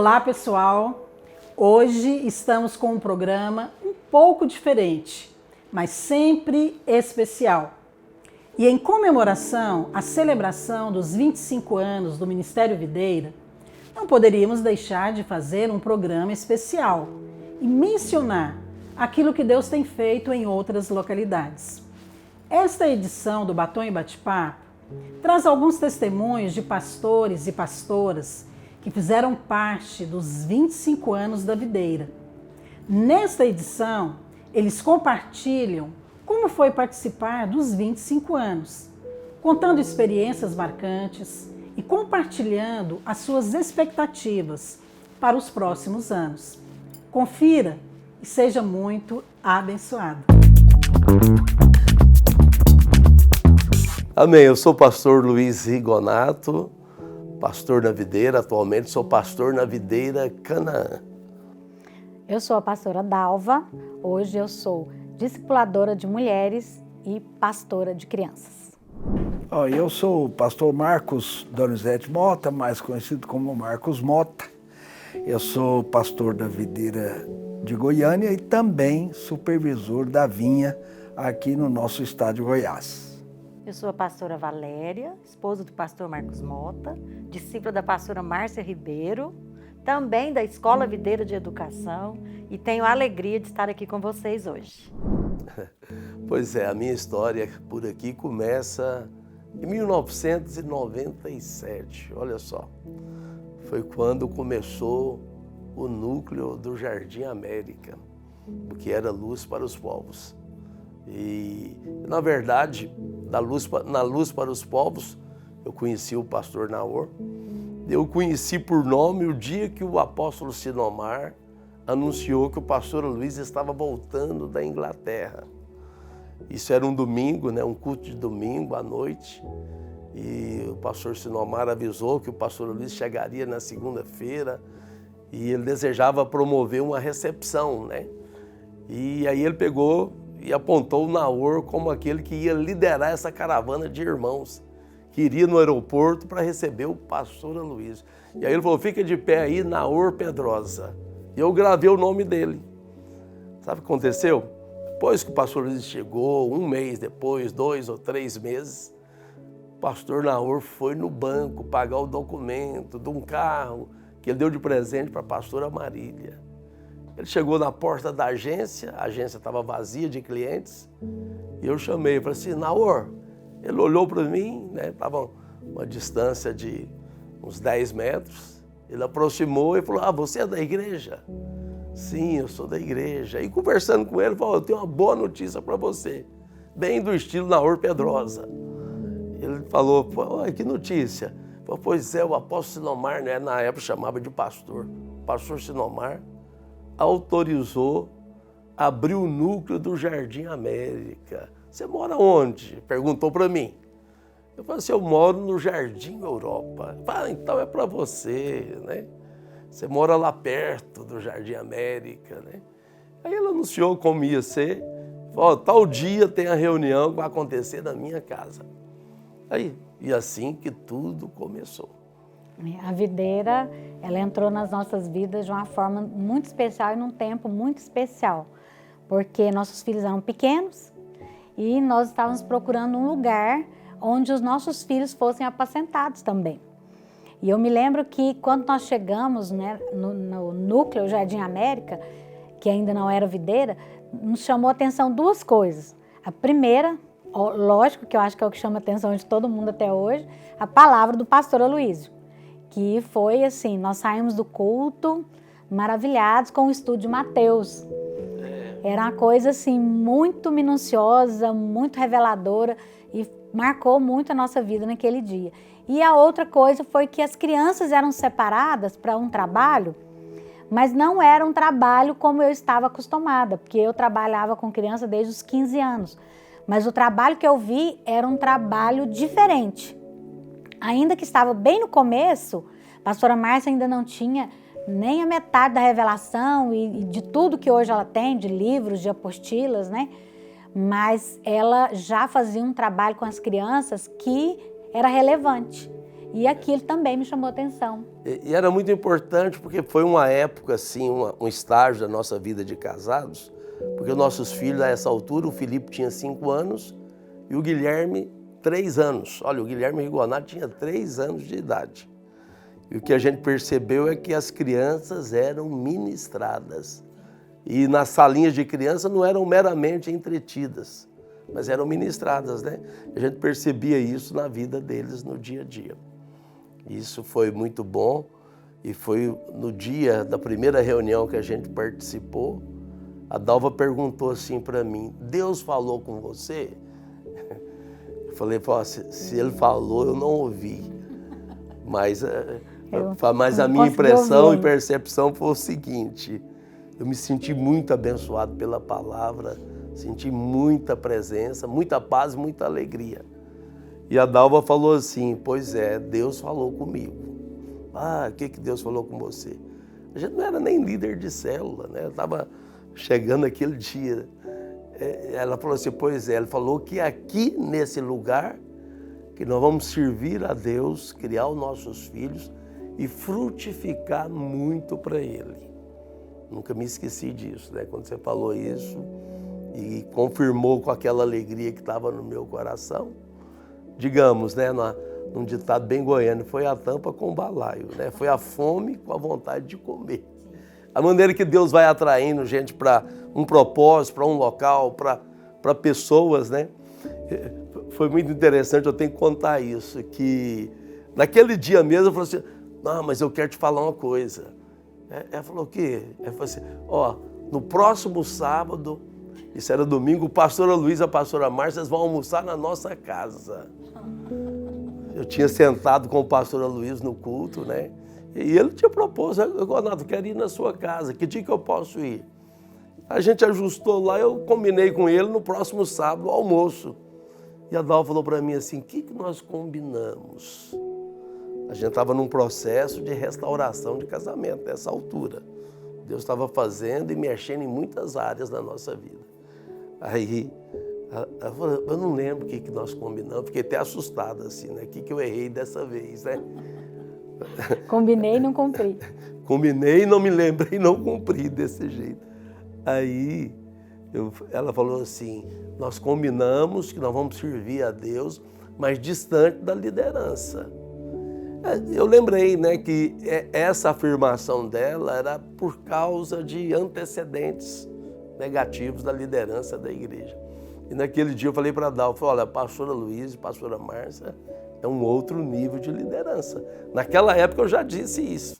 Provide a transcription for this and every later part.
Olá pessoal, hoje estamos com um programa um pouco diferente, mas sempre especial. E em comemoração à celebração dos 25 anos do Ministério Videira, não poderíamos deixar de fazer um programa especial e mencionar aquilo que Deus tem feito em outras localidades. Esta edição do Batom e Bate-Papo traz alguns testemunhos de pastores e pastoras que fizeram parte dos 25 anos da Videira. Nesta edição, eles compartilham como foi participar dos 25 anos, contando experiências marcantes e compartilhando as suas expectativas para os próximos anos. Confira e seja muito abençoado. Amém. Eu sou o pastor Luiz Rigonato, pastor na Videira. Atualmente sou pastor na Videira Canaã. Eu sou a pastora Dalva. Hoje eu sou discipuladora de mulheres e pastora de crianças. Eu sou o pastor Marcos Donizete Mota, mais conhecido como Marcos Mota. Eu sou pastor da Videira de Goiânia e também supervisor da vinha aqui no nosso estado de Goiás. Eu sou a pastora Valéria, esposa do pastor Marcos Mota, discípula da pastora Márcia Ribeiro, também da Escola Videira de Educação, e tenho a alegria de estar aqui com vocês hoje. Pois é, a minha história por aqui começa em 1997, olha só. Foi quando começou o núcleo do Jardim América, o que era Luz para os Povos. E, na verdade, na Luz para os Povos, eu conheci o pastor Naor. Eu conheci por nome o dia que o apóstolo Sinomar anunciou que o pastor Luiz estava voltando da Inglaterra. Isso era um domingo, um culto de domingo à noite. E o pastor Sinomar avisou que o pastor Luiz chegaria na segunda-feira e ele desejava promover uma recepção, E aí ele pegou e apontou o Naor como aquele que ia liderar essa caravana de irmãos que iria no aeroporto para receber o pastor Luiz. E aí ele falou, fica de pé aí, Naor Pedrosa. E eu gravei o nome dele. Sabe o que aconteceu? Depois que o pastor Luiz chegou, um mês depois, 2 ou 3 meses, o pastor Naor foi no banco pagar o documento de um carro que ele deu de presente para a pastora Marília. Ele chegou na porta da agência, a agência estava vazia de clientes, e eu chamei, falei assim, Naor. Ele olhou para mim, estava uma distância de uns 10 metros, ele aproximou e falou, você é da igreja? Sim, eu sou da igreja. E conversando com ele, falou, eu tenho uma boa notícia para você, bem do estilo Naor Pedrosa. Ele falou, que notícia? Falei, pois é, o apóstolo Sinomar, na época chamava de pastor, o pastor Sinomar, autorizou abrir o núcleo do Jardim América. Você mora onde? Perguntou para mim. Eu falei assim, eu moro no Jardim Europa. Então é para você, Você mora lá perto do Jardim América, Aí ele anunciou como ia ser. Falou, tal dia tem a reunião que vai acontecer na minha casa. E assim que tudo começou. A Videira, ela entrou nas nossas vidas de uma forma muito especial e num tempo muito especial, porque nossos filhos eram pequenos e nós estávamos procurando um lugar onde os nossos filhos fossem apacentados também. E eu me lembro que quando nós chegamos no núcleo Jardim América, que ainda não era Videira, nos chamou a atenção 2 coisas. A primeira, lógico que eu acho que é o que chama a atenção de todo mundo até hoje, a palavra do pastor Aloísio. Que foi assim, nós saímos do culto maravilhados com o estudo de Mateus. Era uma coisa assim muito minuciosa, muito reveladora e marcou muito a nossa vida naquele dia. E a outra coisa foi que as crianças eram separadas para um trabalho, mas não era um trabalho como eu estava acostumada, porque eu trabalhava com criança desde os 15 anos. Mas o trabalho que eu vi era um trabalho diferente. Ainda que estava bem no começo, a pastora Márcia ainda não tinha nem a metade da revelação e de tudo que hoje ela tem, de livros, de apostilas, Mas ela já fazia um trabalho com as crianças que era relevante. E aquilo também me chamou a atenção. E era muito importante porque foi uma época, assim, um estágio da nossa vida de casados, porque nossos filhos, a essa altura, o Felipe tinha 5 anos e o Guilherme 3 anos. Olha, o Guilherme Rigonato tinha 3 anos de idade. E o que a gente percebeu é que as crianças eram ministradas. E nas salinhas de criança não eram meramente entretidas, mas eram ministradas, né? A gente percebia isso na vida deles no dia a dia. Isso foi muito bom e foi no dia da primeira reunião que a gente participou, a Dalva perguntou assim para mim, Deus falou com você? Eu falei, se ele falou, eu não ouvi. Mas a minha impressão e percepção foi o seguinte, eu me senti muito abençoado pela palavra, senti muita presença, muita paz, muita alegria. E a Dalva falou assim, pois é, Deus falou comigo. Ah, o que Deus falou com você? A gente não era nem líder de célula, né? Eu estava chegando aquele dia. Ela falou assim, pois é, ele falou que aqui nesse lugar, que nós vamos servir a Deus, criar os nossos filhos e frutificar muito para Ele. Nunca me esqueci disso, né? Quando você falou isso e confirmou com aquela alegria que estava no meu coração, digamos, né, num ditado bem goiano, foi a tampa com o balaio, né? Foi a fome com a vontade de comer. A maneira que Deus vai atraindo gente para um propósito, para um local, para pessoas, né? Foi muito interessante, eu tenho que contar isso, que naquele dia mesmo eu falei assim, não, mas eu quero te falar uma coisa. Ela falou o quê? Ela falou assim, no próximo sábado, isso era domingo, o pastor Luiz e a pastora Márcia, vocês vão almoçar na nossa casa. Eu tinha sentado com o pastor Luiz no culto, né? E ele tinha proposto, Renato, quero ir na sua casa, que dia que eu posso ir? A gente ajustou lá, eu combinei com ele no próximo sábado, almoço. E a Dal falou para mim assim, o que nós combinamos? A gente estava num processo de restauração de casamento nessa altura. Deus estava fazendo e mexendo em muitas áreas da nossa vida. Aí, ela falou, eu não lembro o que nós combinamos, fiquei até assustado assim, né? O que eu errei dessa vez, né? Combinei e não cumpri. Combinei, não me lembrei, não cumpri desse jeito. Aí, ela falou assim, nós combinamos que nós vamos servir a Deus, mas distante da liderança. Eu lembrei, né, que essa afirmação dela era por causa de antecedentes negativos da liderança da igreja. E naquele dia eu falei para a Dal, olha, a pastora Luiz e a pastora Márcia é um outro nível de liderança. Naquela época eu já disse isso.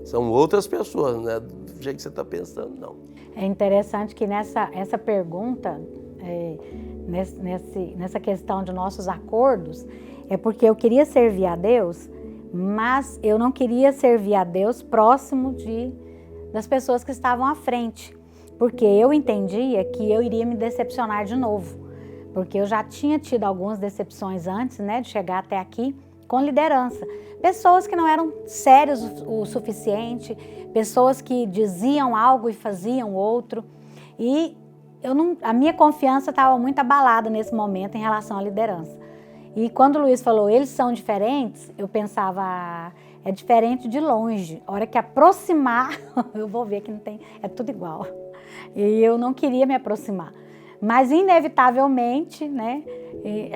São outras pessoas, né? Do jeito que você está pensando, não. É interessante que essa pergunta, nessa questão de nossos acordos, é porque eu queria servir a Deus, mas eu não queria servir a Deus próximo das pessoas que estavam à frente, porque eu entendia que eu iria me decepcionar de novo, porque eu já tinha tido algumas decepções antes, né, de chegar até aqui com liderança. Pessoas que não eram sérias o suficiente, pessoas que diziam algo e faziam outro, e a minha confiança estava muito abalada nesse momento em relação à liderança. E quando o Luiz falou, eles são diferentes, eu pensava, é diferente de longe. A hora que aproximar, eu vou ver que não tem, é tudo igual. E eu não queria me aproximar. Mas, inevitavelmente, né,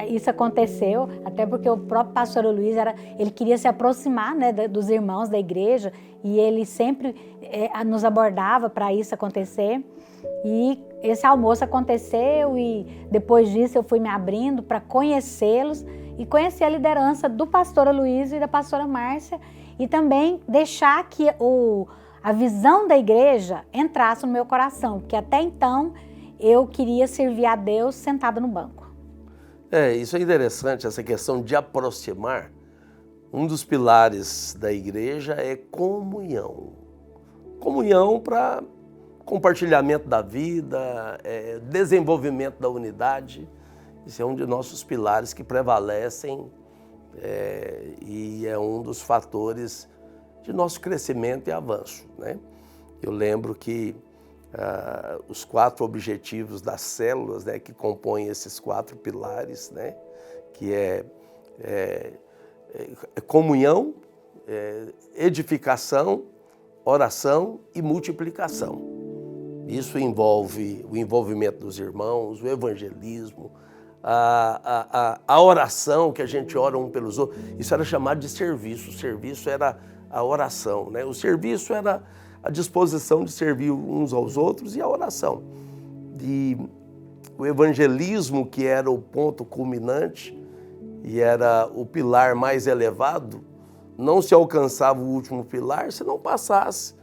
isso aconteceu, até porque o próprio pastor Luiz, ele queria se aproximar, né, dos irmãos da igreja, e ele sempre nos abordava para isso acontecer. E esse almoço aconteceu e depois disso eu fui me abrindo para conhecê-los e conhecer a liderança do pastor Luiz e da pastora Márcia e também deixar que a visão da igreja entrasse no meu coração, porque até então eu queria servir a Deus sentada no banco. Isso é interessante, essa questão de aproximar. Um dos pilares da igreja é comunhão. Comunhão para compartilhamento da vida, desenvolvimento da unidade. Isso é um de nossos pilares que prevalecem e é um dos fatores de nosso crescimento e avanço, né? Eu lembro que os 4 objetivos das células, né, que compõem esses 4 pilares, né, que comunhão, edificação, oração e multiplicação. Isso envolve o envolvimento dos irmãos, o evangelismo, a oração, que a gente ora um pelos outros. Isso era chamado de serviço. O serviço era a oração, né? O serviço era a disposição de servir uns aos outros e a oração. E o evangelismo, que era o ponto culminante e era o pilar mais elevado, não se alcançava o último pilar se não passasse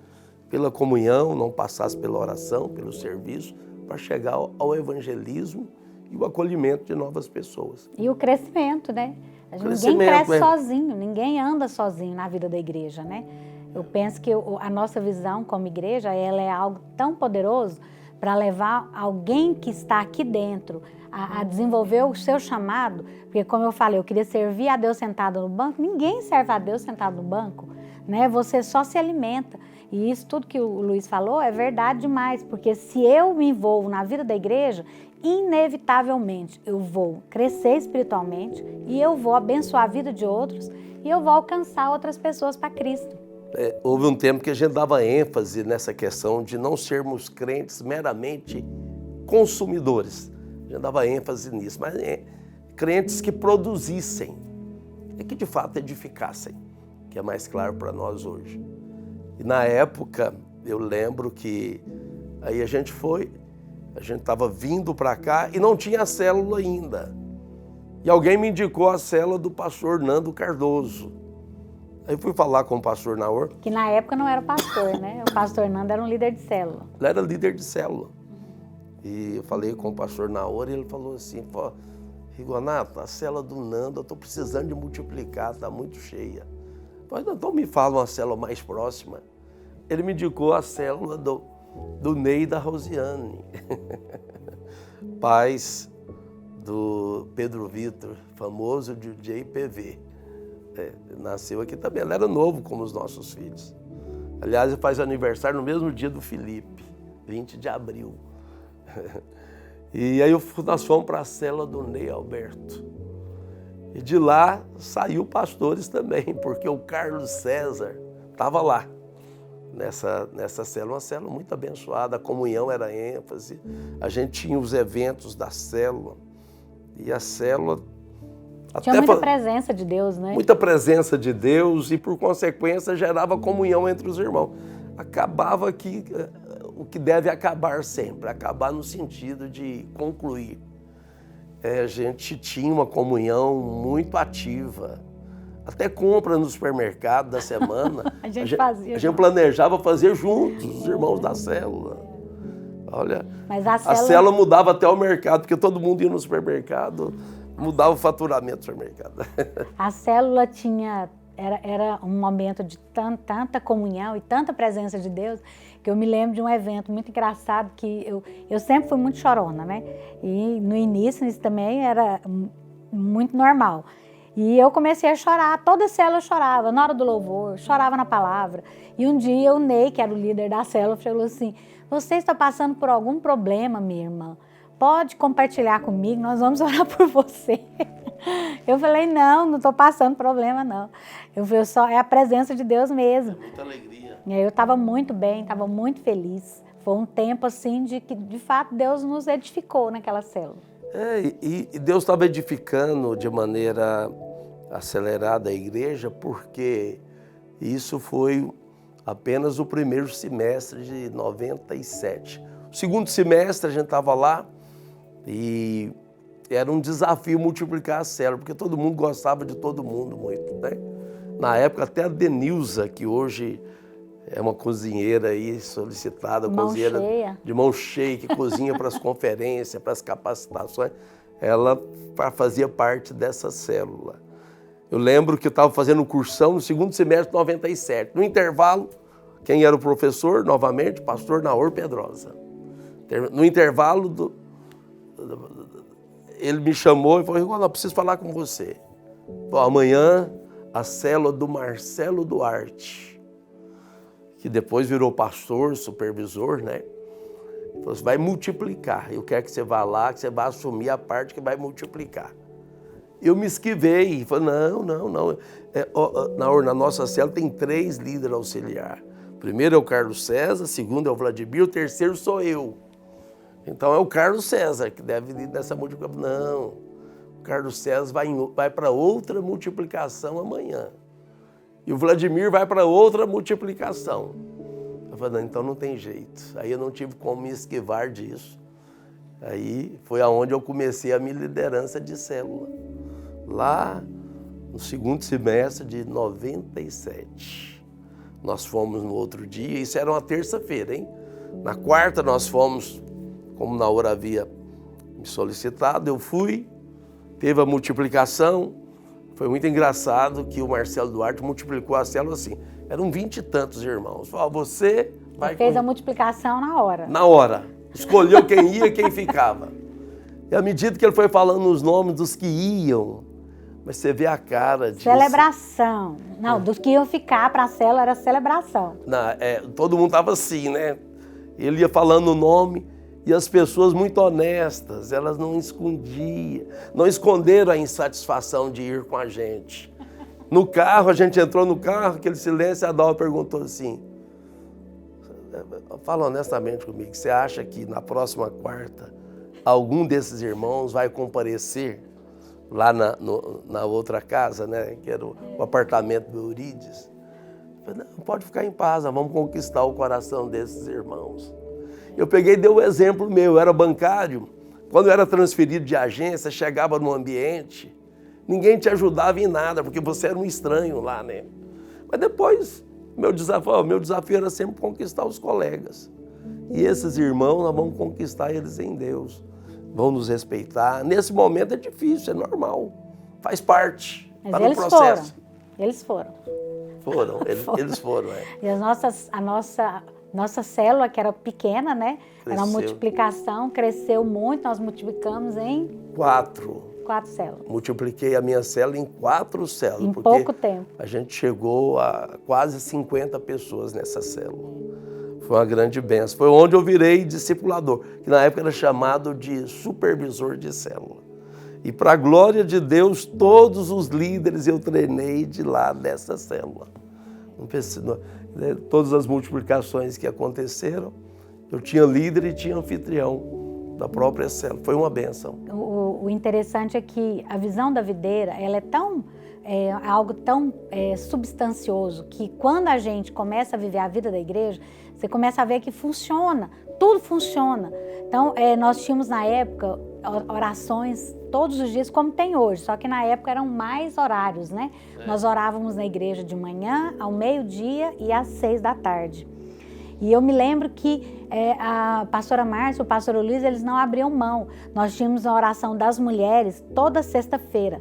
pela comunhão, não passasse pela oração, pelo serviço, para chegar ao evangelismo e o acolhimento de novas pessoas. E o crescimento, né? Ninguém cresce sozinho, ninguém anda sozinho na vida da igreja, né? Eu penso que a nossa visão como igreja, ela é algo tão poderoso para levar alguém que está aqui dentro a desenvolver o seu chamado, porque como eu falei, eu queria servir a Deus sentado no banco, ninguém serve a Deus sentado no banco, né? Você só se alimenta. E isso tudo que o Luiz falou é verdade demais, porque se eu me envolvo na vida da igreja, inevitavelmente eu vou crescer espiritualmente e eu vou abençoar a vida de outros e eu vou alcançar outras pessoas para Cristo. Houve um tempo que a gente dava ênfase nessa questão de não sermos crentes meramente consumidores. A gente dava ênfase nisso, mas crentes que produzissem, que de fato edificassem, que é mais claro para nós hoje. E na época, eu lembro que aí a gente estava vindo para cá e não tinha célula ainda. E alguém me indicou a célula do pastor Nando Cardoso. Aí fui falar com o pastor Naor. Que na época não era pastor, né? O pastor Nando era um líder de célula. Ele era líder de célula. E eu falei com o pastor Naor e ele falou assim, pô, Rigonato, a célula do Nando, eu estou precisando de multiplicar, está muito cheia. Então me fala uma célula mais próxima. Ele me indicou a célula do Ney e da Rosiane, pais do Pedro Vitor, famoso DJ PV. Nasceu aqui também, ele era novo como os nossos filhos. Aliás, ele faz aniversário no mesmo dia do Felipe, 20 de abril. E aí nós fomos para a célula do Ney Alberto. E de lá saiu pastores também, porque o Carlos César estava lá, nessa célula, uma célula muito abençoada, a comunhão era ênfase, a gente tinha os eventos da célula, e a célula... Tinha muita presença de Deus, né? Muita presença de Deus e, por consequência, gerava comunhão entre os irmãos. Acabava o que deve acabar sempre, acabar no sentido de concluir. A gente tinha uma comunhão muito ativa. Até compra no supermercado da semana. a gente fazia. A gente planejava fazer juntos, os irmãos da célula. Olha, mas a célula mudava até o mercado, porque todo mundo ia no supermercado, mudava o faturamento do supermercado. A célula era um momento de tanta comunhão e tanta presença de Deus, que eu me lembro de um evento muito engraçado, que eu sempre fui muito chorona, né? E no início isso também era muito normal. E eu comecei a chorar, toda célula eu chorava, na hora do louvor, chorava na palavra. E um dia o Ney, que era o líder da célula, falou assim, você está passando por algum problema, minha irmã? Pode compartilhar comigo, nós vamos orar por você. Eu falei, não estou passando problema, não. Eu falei, é a presença de Deus mesmo. Muita alegria. E aí eu estava muito bem, estava muito feliz. Foi um tempo assim de que, de fato, Deus nos edificou naquela célula. E Deus estava edificando de maneira acelerada a igreja, porque isso foi apenas o primeiro semestre de 97. O segundo semestre a gente estava lá e era um desafio multiplicar a célula, porque todo mundo gostava de todo mundo muito, né? Na época até a Denilza, que hoje é uma cozinheira aí solicitada, cozinheira de mão cheia, que cozinha para as conferências, para as capacitações, ela fazia parte dessa célula. Eu lembro que eu estava fazendo cursão no segundo semestre de 97. No intervalo, quem era o professor? Novamente, pastor Naor Pedrosa. No intervalo, ele me chamou e falou, eu preciso falar com você. Bom, amanhã, a célula do Marcelo Duarte, que depois virou pastor, supervisor, né? Você vai multiplicar. Eu quero que você vá lá, que você vai assumir a parte que vai multiplicar. eu me esquivei. Falei, não. Na nossa célula tem 3 líderes auxiliares. O primeiro é o Carlos César, o segundo é o Vladimir, o terceiro sou eu. Então é o Carlos César que deve ir nessa multiplicação. Não, o Carlos César vai para outra multiplicação amanhã. E o Vladimir vai para outra multiplicação. Eu falei, não, então não tem jeito. Aí eu não tive como me esquivar disso. Aí foi aonde eu comecei a minha liderança de célula. Lá no segundo semestre de 97. Nós fomos no outro dia, isso era uma terça-feira, hein? Na quarta nós fomos, como na hora havia me solicitado, eu fui, teve a multiplicação. Foi muito engraçado que o Marcelo Duarte multiplicou a célula assim. Eram 20 e tantos irmãos. Falou, você vai... Fez a multiplicação na hora. Na hora. Escolheu quem ia e quem ficava. E à medida que ele foi falando os nomes dos que iam, mas você vê a cara disso. Celebração. Não, dos que iam ficar para a célula era celebração. Todo mundo estava assim, né? Ele ia falando o nome e as pessoas muito honestas, elas não esconderam a insatisfação de ir com a gente. No carro, a gente entrou no carro, aquele silêncio, a Dalva perguntou assim, fala honestamente comigo, você acha que na próxima quarta algum desses irmãos vai comparecer lá na outra casa, né, que era o apartamento do Eurides? Eu falei, não, pode ficar em paz, vamos conquistar o coração desses irmãos. Eu peguei e dei um exemplo meu, eu era bancário, quando eu era transferido de agência, chegava no ambiente, ninguém te ajudava em nada, porque você era um estranho lá, né? Mas depois, meu desafio era sempre conquistar os colegas. E esses irmãos, nós vamos conquistar eles em Deus. Vão nos respeitar. Nesse momento é difícil, é normal. Faz parte. Mas para eles o processo. Eles foram. Eles foram. E a nossa célula, que era pequena, né? Cresceu. Era uma multiplicação, cresceu muito. Nós multiplicamos em 4 células. Multipliquei a minha célula em 4 células. Em porque pouco tempo. A gente chegou a quase 50 pessoas nessa célula. Foi uma grande bênção. Foi onde eu virei discipulador, que na época era chamado de supervisor de célula. E para a glória de Deus, todos os líderes eu treinei de lá dessa célula. Todas as multiplicações que aconteceram, eu tinha líder e tinha anfitrião da própria célula. Foi uma bênção. O interessante é que a visão da videira, ela é algo tão substancioso que quando a gente começa a viver a vida da igreja, você começa a ver que funciona, tudo funciona. Então, nós tínhamos na época orações todos os dias, como tem hoje, só que na época eram mais horários, né? Nós orávamos na igreja de manhã, ao meio-dia e às 6 da tarde. E eu me lembro que a pastora Márcia e o pastor Luiz, eles não abriam mão. Nós tínhamos a oração das mulheres toda sexta-feira.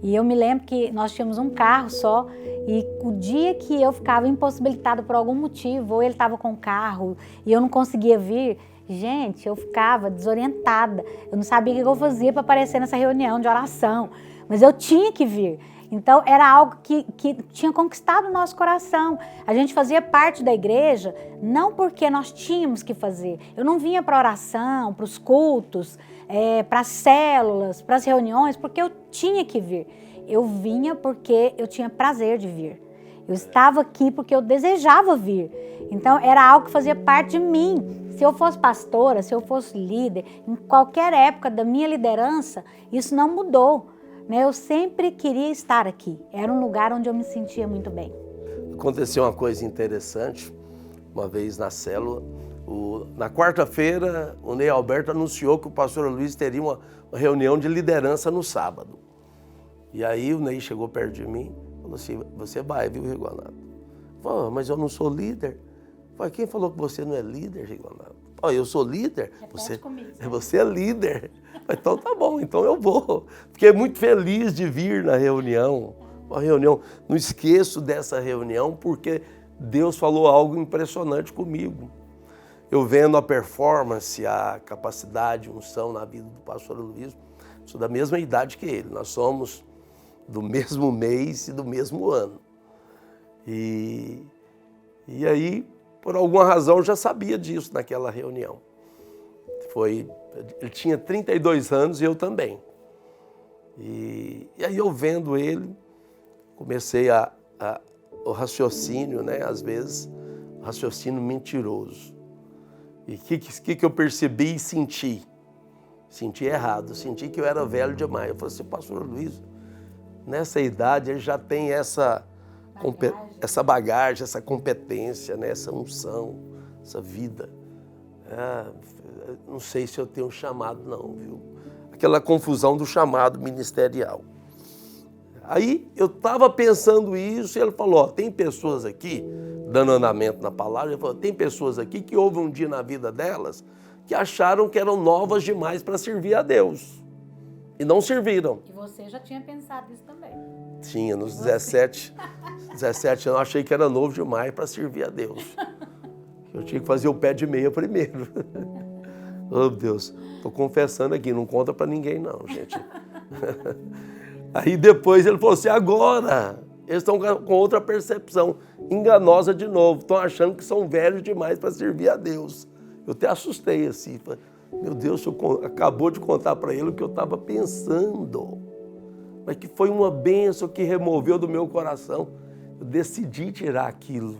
E eu me lembro que nós tínhamos um carro só e o dia que eu ficava impossibilitada por algum motivo, ou ele estava com o carro e eu não conseguia vir, gente, eu ficava desorientada. Eu não sabia o que eu fazia para aparecer nessa reunião de oração, mas eu tinha que vir. Então, era algo que tinha conquistado o nosso coração. A gente fazia parte da igreja não porque nós tínhamos que fazer. Eu não vinha para a oração, para os cultos, para as células, para as reuniões, porque eu tinha que vir. Eu vinha porque eu tinha prazer de vir. Eu estava aqui porque eu desejava vir. Então, era algo que fazia parte de mim. Se eu fosse pastora, se eu fosse líder, em qualquer época da minha liderança, isso não mudou. Eu sempre queria estar aqui. Era um lugar onde eu me sentia muito bem. Aconteceu uma coisa interessante, uma vez na célula. Na quarta-feira, o Ney Alberto anunciou que o pastor Luiz teria uma reunião de liderança no sábado. E aí o Ney chegou perto de mim e falou assim, você vai, viu, Rigonato? Eu falei, mas eu não sou líder. Eu falei, quem falou que você não é líder, Rigonato? Eu sou líder. Você é líder. Então tá bom, então eu vou. Fiquei muito feliz de vir na reunião. Uma reunião. Não esqueço dessa reunião porque Deus falou algo impressionante comigo. Eu vendo a performance, a capacidade, a unção na vida do pastor Luiz, sou da mesma idade que ele. Nós somos do mesmo mês e do mesmo ano. E aí, por alguma razão, eu já sabia disso naquela reunião. Ele tinha 32 anos e eu também. E aí eu vendo ele, comecei o raciocínio, né? Às vezes, raciocínio mentiroso. E o que eu percebi e senti? Senti errado, senti que eu era velho demais. Eu falei assim, pastor Luiz, nessa idade ele já tem essa bagagem, essa competência, né? Essa unção, essa vida. Não sei se eu tenho chamado não, viu? Aquela confusão do chamado ministerial. Aí eu estava pensando isso e ele falou, ó, tem pessoas aqui, dando andamento na palavra, ele falou, tem pessoas aqui que houve um dia na vida delas que acharam que eram novas demais para servir a Deus. E não serviram. E você já tinha pensado isso também? Tinha, nos 17 anos, eu achei que era novo demais para servir a Deus. Eu tinha que fazer o pé de meia primeiro. Oh, Deus, estou confessando aqui, não conta para ninguém não, gente. Aí depois ele falou assim, agora eles estão com outra percepção, enganosa de novo, estão achando que são velhos demais para servir a Deus. Eu até assustei assim, falei, meu Deus, o senhor acabou de contar para ele o que eu estava pensando. Mas que foi uma bênção que removeu do meu coração. Eu decidi tirar aquilo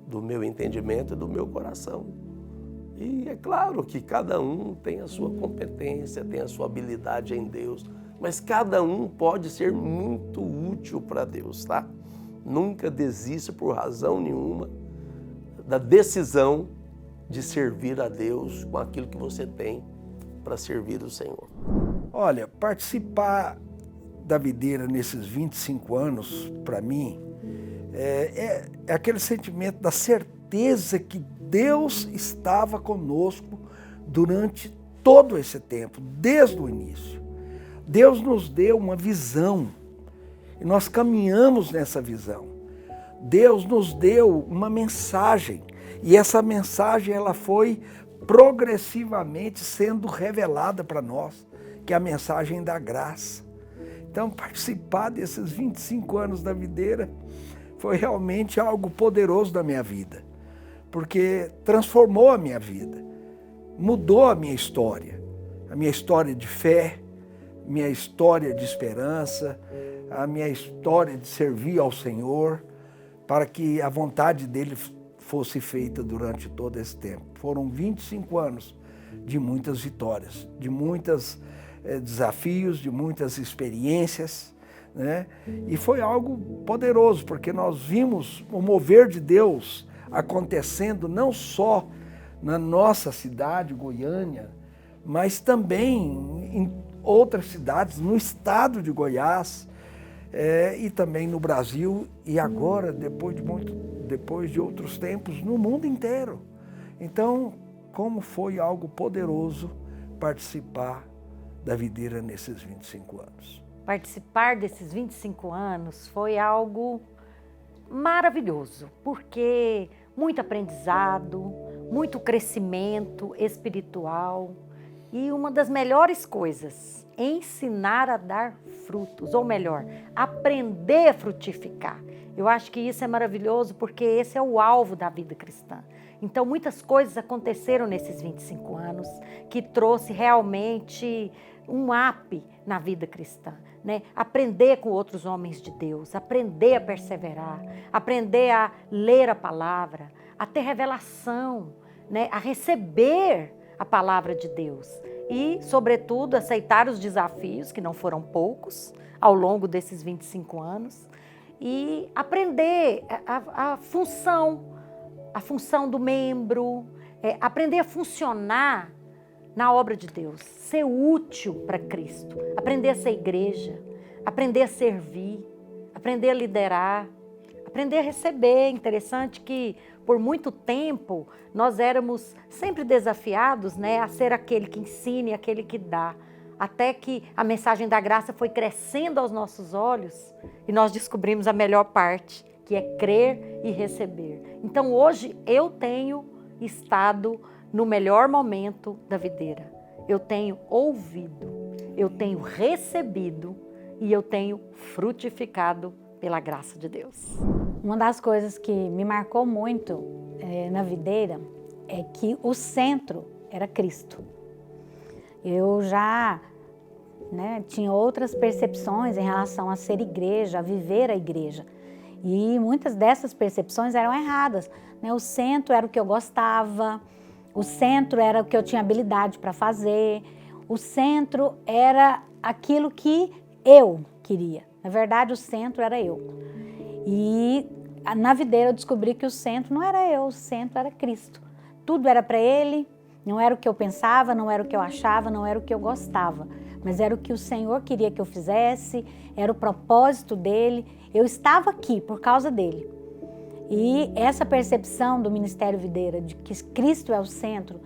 do meu entendimento e do meu coração. E é claro que cada um tem a sua competência, tem a sua habilidade em Deus, mas cada um pode ser muito útil para Deus, tá? Nunca desista por razão nenhuma da decisão de servir a Deus com aquilo que você tem para servir o Senhor. Olha, participar da videira nesses 25 anos, para mim, é aquele sentimento da certeza que Deus estava conosco durante todo esse tempo, desde o início. Deus nos deu uma visão e nós caminhamos nessa visão. Deus nos deu uma mensagem e essa mensagem ela foi progressivamente sendo revelada para nós, que é a mensagem da graça. Então, participar desses 25 anos da videira foi realmente algo poderoso da minha vida, porque transformou a minha vida, mudou a minha história de fé, minha história de esperança, a minha história de servir ao Senhor, para que a vontade dele fosse feita durante todo esse tempo. Foram 25 anos de muitas vitórias, de muitos desafios, de muitas experiências, né? E foi algo poderoso, porque nós vimos o mover de Deus acontecendo não só na nossa cidade, Goiânia, mas também em outras cidades, no estado de Goiás, e também no Brasil, e agora, depois de outros tempos, no mundo inteiro. Então, como foi algo poderoso participar da videira nesses 25 anos. Participar desses 25 anos foi algo maravilhoso, porque muito aprendizado, muito crescimento espiritual e uma das melhores coisas, ensinar a dar frutos, ou melhor, aprender a frutificar. Eu acho que isso é maravilhoso porque esse é o alvo da vida cristã. Então, muitas coisas aconteceram nesses 25 anos que trouxe realmente um up na vida cristã, né? Aprender com outros homens de Deus, aprender a perseverar, aprender a ler a palavra, a ter revelação, né? A receber a palavra de Deus e, sobretudo, aceitar os desafios, que não foram poucos, ao longo desses 25 anos, e aprender a função do membro, aprender a funcionar na obra de Deus, ser útil para Cristo, aprender a ser igreja, aprender a servir, aprender a liderar, aprender a receber. Interessante que por muito tempo nós éramos sempre desafiados, né, a ser aquele que ensina e aquele que dá, até que a mensagem da graça foi crescendo aos nossos olhos e nós descobrimos a melhor parte, que é crer e receber. Então hoje eu tenho estado no melhor momento da videira. Eu tenho ouvido, eu tenho recebido e eu tenho frutificado pela graça de Deus. Uma das coisas que me marcou muito na videira é que o centro era Cristo. Eu já né? Tinha outras percepções em relação a ser igreja, a viver a igreja. E muitas dessas percepções eram erradas, né? O centro era o que eu gostava, o centro era o que eu tinha habilidade para fazer, o centro era aquilo que eu queria. Na verdade, o centro era eu. E na videira eu descobri que o centro não era eu, o centro era Cristo. Tudo era para Ele, não era o que eu pensava, não era o que eu achava, não era o que eu gostava, mas era o que o Senhor queria que eu fizesse, era o propósito dEle. Eu estava aqui por causa dEle. E essa percepção do Ministério Videira, de que Cristo é o centro,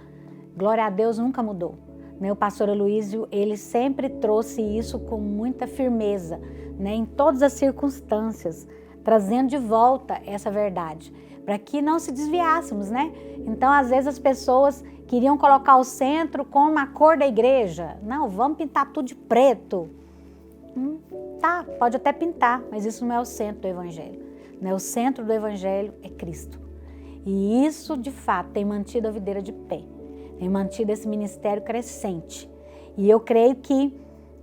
glória a Deus, nunca mudou. O pastor Aloísio, ele sempre trouxe isso com muita firmeza, né, em todas as circunstâncias, trazendo de volta essa verdade, para que não se desviássemos, né? Então, às vezes as pessoas queriam colocar o centro como a cor da igreja. Não, vamos pintar tudo de preto. Tá, pode até pintar, mas isso não é o centro do Evangelho. Né? O centro do Evangelho é Cristo. E isso, de fato, tem mantido a videira de pé. Tem mantido esse ministério crescente. E eu creio que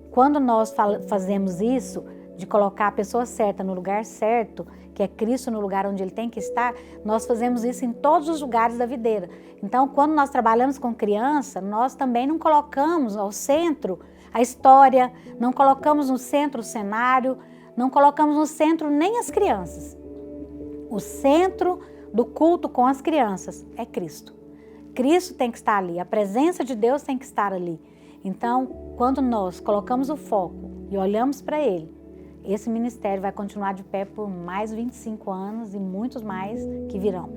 quando nós fazemos isso, de colocar a pessoa certa no lugar certo, que é Cristo no lugar onde Ele tem que estar, nós fazemos isso em todos os lugares da videira. Então, quando nós trabalhamos com criança, nós também não colocamos ao centro a história, não colocamos no centro o cenário, não colocamos no centro nem as crianças. O centro do culto com as crianças é Cristo. Cristo tem que estar ali, a presença de Deus tem que estar ali. Então, quando nós colocamos o foco e olhamos para Ele, esse ministério vai continuar de pé por mais 25 anos e muitos mais que virão.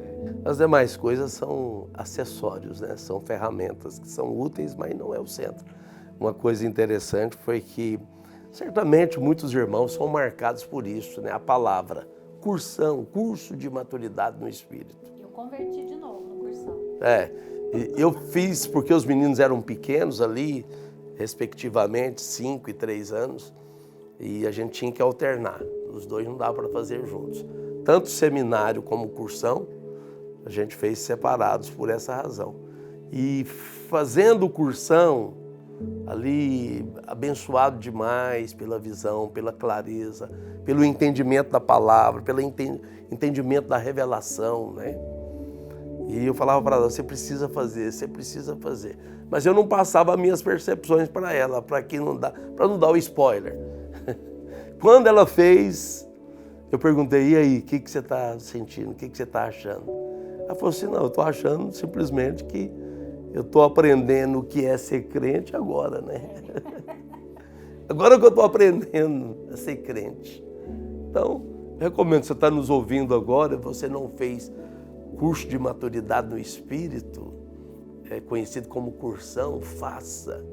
As demais coisas são acessórios, né? São ferramentas que são úteis, mas não é o centro. Uma coisa interessante foi que, certamente, muitos irmãos são marcados por isso, né? A palavra, cursão, curso de maturidade no Espírito. Eu converti de novo no cursão. Eu fiz porque os meninos eram pequenos ali, respectivamente, 5 e 3 anos, e a gente tinha que alternar. Os dois não dava para fazer juntos. Tanto seminário como cursão, a gente fez separados por essa razão. E fazendo o cursão, ali, abençoado demais pela visão, pela clareza, pelo entendimento da palavra, pelo entendimento da revelação, né? E eu falava para ela, você precisa fazer, você precisa fazer. Mas eu não passava as minhas percepções para ela, para não dar o spoiler. Quando ela fez, eu perguntei, e aí, o que você está sentindo, o que você está achando? Ela falou assim, não, eu estou achando simplesmente que eu estou aprendendo o que é ser crente agora, né? Agora que eu estou aprendendo a ser crente. Então, eu recomendo, você está nos ouvindo agora, você não fez curso de maturidade no Espírito, conhecido como cursão, faça.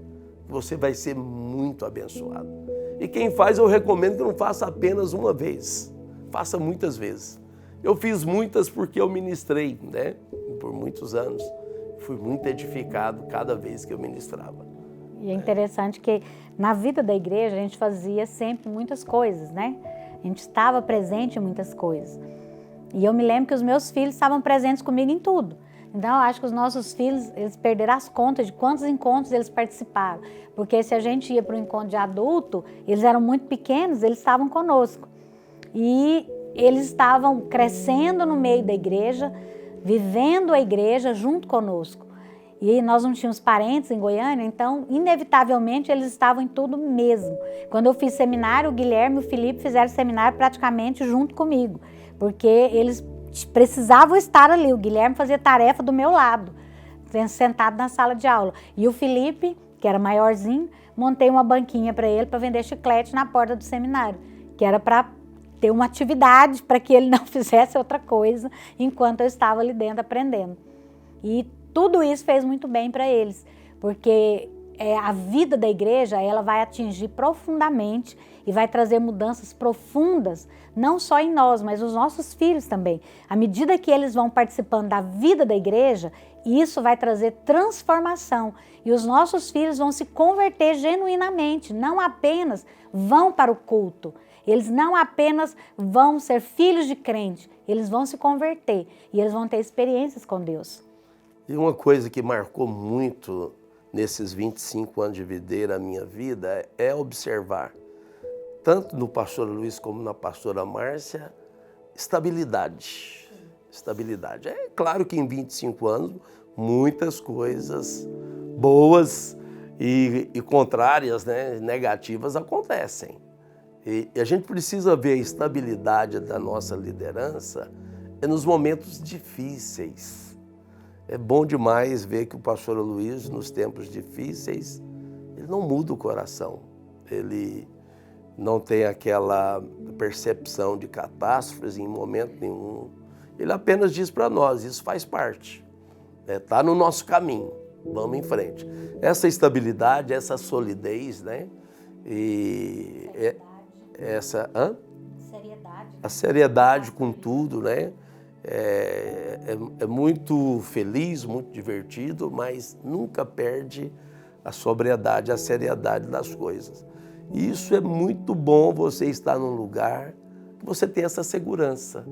Você vai ser muito abençoado. E quem faz, eu recomendo que não faça apenas uma vez. Faça muitas vezes. Eu fiz muitas porque eu ministrei, né? Por muitos anos. Fui muito edificado cada vez que eu ministrava. E é interessante que na vida da igreja a gente fazia sempre muitas coisas, né? A gente estava presente em muitas coisas. E eu me lembro que os meus filhos estavam presentes comigo em tudo. Então, eu acho que os nossos filhos, eles perderam as contas de quantos encontros eles participaram. Porque se a gente ia para um encontro de adulto, eles eram muito pequenos, eles estavam conosco. E eles estavam crescendo no meio da igreja, vivendo a igreja junto conosco. E nós não tínhamos parentes em Goiânia, então, inevitavelmente, eles estavam em tudo mesmo. Quando eu fiz seminário, o Guilherme e o Felipe fizeram seminário praticamente junto comigo, porque eles precisavam estar ali. O Guilherme fazia tarefa do meu lado, sentado na sala de aula. E o Felipe, que era maiorzinho, montei uma banquinha para ele para vender chiclete na porta do seminário, que era para ter uma atividade, para que ele não fizesse outra coisa enquanto eu estava ali dentro aprendendo. E tudo isso fez muito bem para eles, porque a vida da igreja, ela vai atingir profundamente e vai trazer mudanças profundas, não só em nós, mas os nossos filhos também. À medida que eles vão participando da vida da igreja, isso vai trazer transformação e os nossos filhos vão se converter genuinamente, não apenas vão para o culto, eles não apenas vão ser filhos de crente, eles vão se converter e eles vão ter experiências com Deus. E uma coisa que marcou muito nesses 25 anos de videira, a minha vida, é observar, tanto no pastor Luiz como na pastora Márcia, estabilidade. Estabilidade. É claro que em 25 anos, muitas coisas boas e contrárias, né, negativas acontecem. E a gente precisa ver a estabilidade da nossa liderança nos momentos difíceis. É bom demais ver que o pastor Luiz, nos tempos difíceis, ele não muda o coração. Ele não tem aquela percepção de catástrofes em momento nenhum. Ele apenas diz para nós, isso faz parte. Está no nosso caminho, vamos em frente. Essa estabilidade, essa solidez, né? E essa, a seriedade com tudo, né? É muito feliz, muito divertido, mas nunca perde a sobriedade, a seriedade das coisas. E isso é muito bom, você estar num lugar que você tem essa segurança,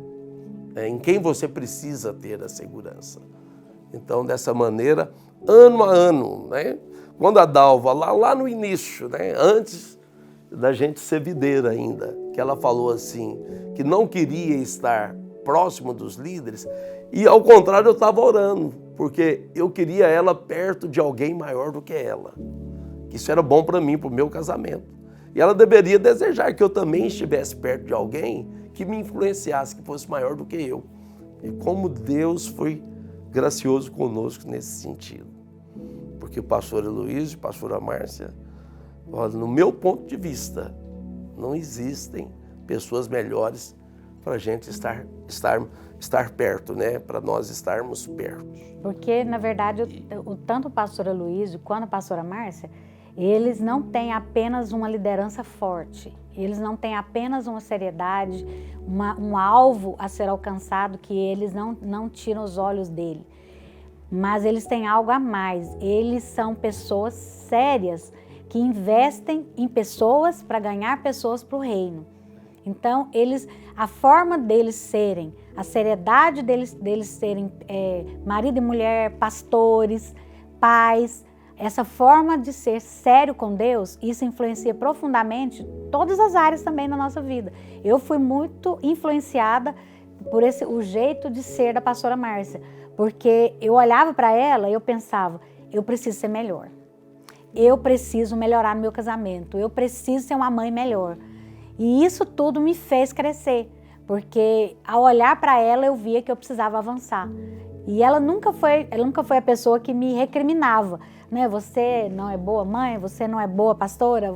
em quem você precisa ter a segurança. Então, dessa maneira, ano a ano, né? Quando a Dalva, lá no início, né? Antes da gente ser videira ainda, que ela falou assim, que não queria estar próximo dos líderes, e ao contrário eu estava orando, porque eu queria ela perto de alguém maior do que ela. Isso era bom para mim, para o meu casamento. E ela deveria desejar que eu também estivesse perto de alguém que me influenciasse, que fosse maior do que eu. E como Deus foi gracioso conosco nesse sentido. Porque o pastor Luiz e a pastora Márcia, olha, no meu ponto de vista, não existem pessoas melhores para a gente estar perto, né? Para nós estarmos perto. Porque, na verdade, tanto o pastor Luiz quanto a pastora Márcia, eles não têm apenas uma liderança forte, eles não têm apenas uma seriedade, um alvo a ser alcançado que eles não tiram os olhos dele. Mas eles têm algo a mais, eles são pessoas sérias que investem em pessoas para ganhar pessoas para o reino. Então, a forma deles serem, a seriedade deles serem marido e mulher, pastores, pais, essa forma de ser sério com Deus, isso influencia profundamente todas as áreas também na nossa vida. Eu fui muito influenciada por o jeito de ser da pastora Márcia, porque eu olhava para ela e eu pensava, eu preciso ser melhor. Eu preciso melhorar no meu casamento, eu preciso ser uma mãe melhor. E isso tudo me fez crescer, porque ao olhar para ela eu via que eu precisava avançar. E ela nunca foi a pessoa que me recriminava, né? Você não é boa mãe, você não é boa pastora,